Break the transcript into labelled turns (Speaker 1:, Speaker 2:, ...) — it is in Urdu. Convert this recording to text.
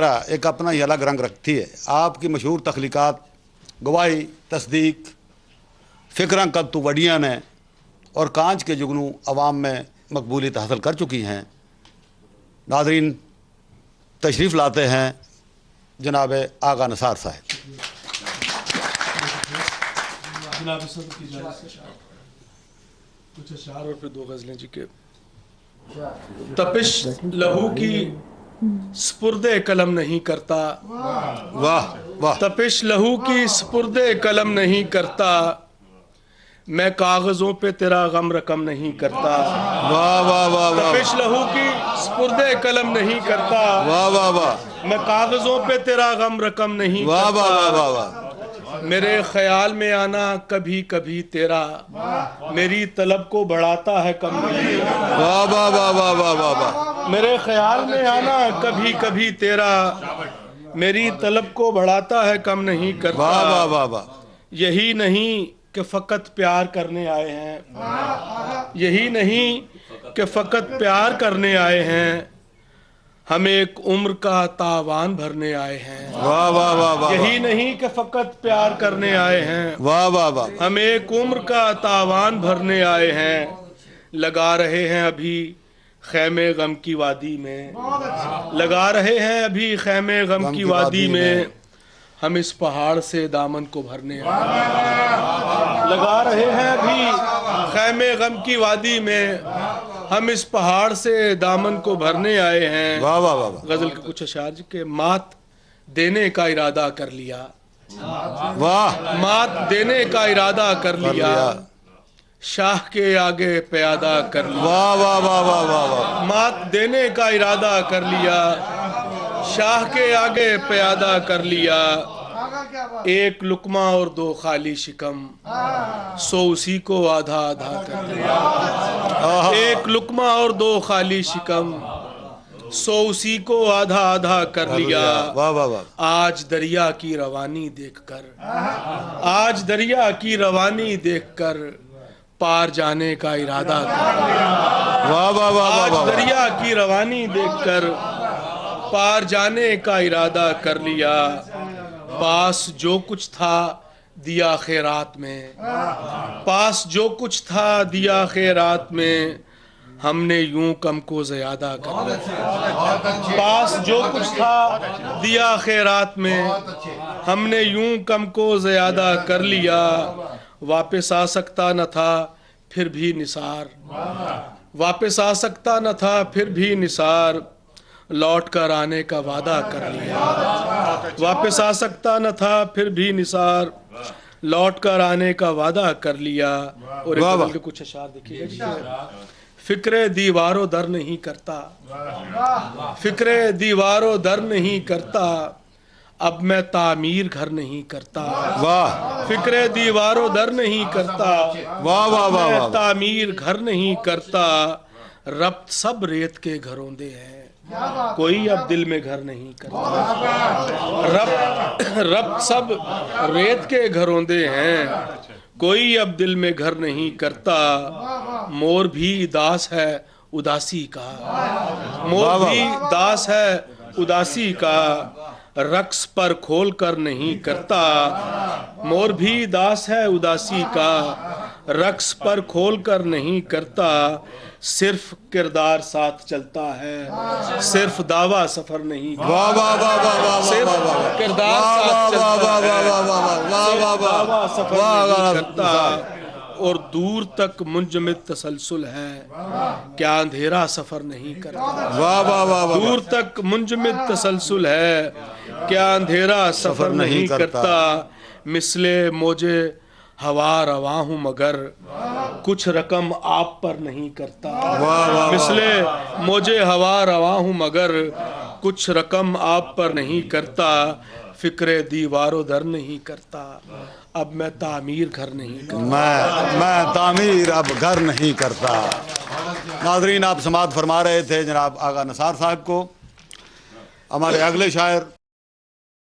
Speaker 1: ایک اپنا ہی الگ رنگ رکھتی ہے. آپ کی مشہور تخلیقات گواہی تصدیق فکراں کب تو وڈیاں نے اور کانچ کے جگنو عوام میں مقبولیت حاصل کر چکی ہیں. ناظرین تشریف لاتے ہیں جناب آغا نثار صاحب.
Speaker 2: جناب صدر کی اجازت سے کچھ اشعار اور پھر 2 غزلیں جی کے. تپش لہو کی سپرد قلم نہیں کرتا.
Speaker 1: واہ واہ.
Speaker 2: تپش لہو کی سپرد قلم نہیں کرتا. میں کاغذوں پہ تیرا غم رقم نہیں کرتا.
Speaker 1: واہ واہ واہ واہ.
Speaker 2: تپش لہو کی سپرد قلم نہیں کرتا.
Speaker 1: واہ واہ واہ.
Speaker 2: میں کاغذوں پہ تیرا غم رقم نہیں
Speaker 1: واہ واہ واہ
Speaker 2: کرتا.
Speaker 1: واہ واہ.
Speaker 2: میرے خیال میں آنا کبھی کبھی تیرا میری طلب کو بڑھاتا ہے کم نہیں.
Speaker 1: واہ واہ واہ واہ واہ واہ واہ.
Speaker 2: میرے خیال میں آنا کبھی کبھی تیرا میری طلب کو بڑھاتا ہے کم نہیں
Speaker 1: واہ
Speaker 2: کرتا.
Speaker 1: واہ واہ واہ.
Speaker 2: یہی نہیں کہ فقط پیار کرنے آئے ہیں. یہی نہیں کہ فقط پیار کرنے آئے ہیں. ہم ایک عمر کا تاوان بھرنے آئے ہیں.
Speaker 1: واہ واہ واہ واہ.
Speaker 2: یہی نہیں کہ فقط پیار کرنے آئے ہیں.
Speaker 1: واہ واہ واہ.
Speaker 2: ہم ایک عمر کا تاوان بھرنے آئے ہیں. لگا رہے ہیں ابھی خیمے غم کی وادی میں. لگا رہے ہیں ابھی خیمے غم کی وادی میں. ہم اس پہاڑ سے دامن کو بھرنے آئے ہیں. لگا رہے ہیں ابھی خیمے غم کی وادی میں. ہم اس پہاڑ سے دامن کو بھرنے آئے ہیں.
Speaker 1: واہ واہ واہ.
Speaker 2: غزل کے کچھ اشعار جی کہ مات دینے کا ارادہ کر لیا.
Speaker 1: واہ.
Speaker 2: مات دینے کا ارادہ کر لیا. شاہ کے آگے پیادہ کر لیا.
Speaker 1: واہ واہ واہ واہ واہ واہ.
Speaker 2: مات دینے کا ارادہ کر لیا. شاہ کے آگے پیادہ کر لیا. ایک لقمہ اور 2 خالی شکم سو اسی کو آدھا آدھا کر لیا. ایک لقمہ اور 2 خالی شکم سو اسی کو آدھا آدھا کر لیا.
Speaker 1: واہ واہ واہ.
Speaker 2: آج دریا کی روانی دیکھ کر آج دریا کی روانی دیکھ کر پار جانے کا ارادہ کر لیا.
Speaker 1: واہ واہ واہ
Speaker 2: آج
Speaker 1: واہ.
Speaker 2: دریا کی روانی دیکھ کر پار جانے کا ارادہ کر لیا. پاس جو کچھ تھا دیا خیرات میں. پاس جو کچھ تھا دیا خیرات میں. ہم نے یوں کم کو زیادہ کر لیا. پاس جو کچھ تھا دیا خیرات میں. ہم نے یوں کم کو زیادہ کر لیا. واپس آ سکتا نہ تھا پھر بھی نثار. واپس آ سکتا نہ تھا پھر بھی نثار. لوٹ کر آنے کا وعدہ کر لیا. واپس آ سکتا نہ تھا پھر بھی نثار. لوٹ کر آنے کا وعدہ کر لیا. اور غزل کے کچھ اشعار دیکھیے گا. فکر دیواروں در نہیں کرتا. فکر دیواروں در نہیں کرتا. اب میں تعمیر گھر نہیں کرتا.
Speaker 1: واہ.
Speaker 2: فکر دیواروں در نہیں کرتا.
Speaker 1: واہ واہ واہ
Speaker 2: میں
Speaker 1: واہ.
Speaker 2: تعمیر گھر نہیں کرتا. ربط سب ریت کے گھروں دے ہیں. کوئی اب دل میں گھر نہیں کرتا. ربط سب ریت کے گھروں دے ہیں. کوئی اب دل میں گھر نہیں کرتا. مور بھی داس ہے اداسی کا. مور بھی داس ہے اداسی کا. رقص پر کھول کر نہیں کرتا. مور بھی داس ہے اداسی کا. رقص پر کھول کر نہیں کرتا. صرف کردار ساتھ چلتا ہے. صرف دعویٰ سفر نہیں کرتا.
Speaker 1: واہ واہ واہ واہ واہ.
Speaker 2: صرف کردار ساتھ چلتا ہے. صرف دعویٰ سفر نہیں کرتا. اور دور تک منجمد تسلسل ہے. کیا اندھیرا سفر نہیں کرتا.
Speaker 1: واہ واہ واہ واہ.
Speaker 2: دور تک منجمد تسلسل ہے. کیا اندھیرا سفر نہیں کرتا. مثل موجے ہوا رواں ہوں مگر کچھ رقم آپ پر نہیں کرتا. مثل موجے ہوا رواں ہوں مگر کچھ رقم آپ پر نہیں کرتا. فکر دیواروں در نہیں کرتا. اب میں تعمیر گھر نہیں کرتا.
Speaker 1: میں تعمیر اب گھر نہیں کرتا. ناظرین آپ سماعت فرما رہے تھے جناب آغا نثار صاحب کو. ہمارے اگلے شاعر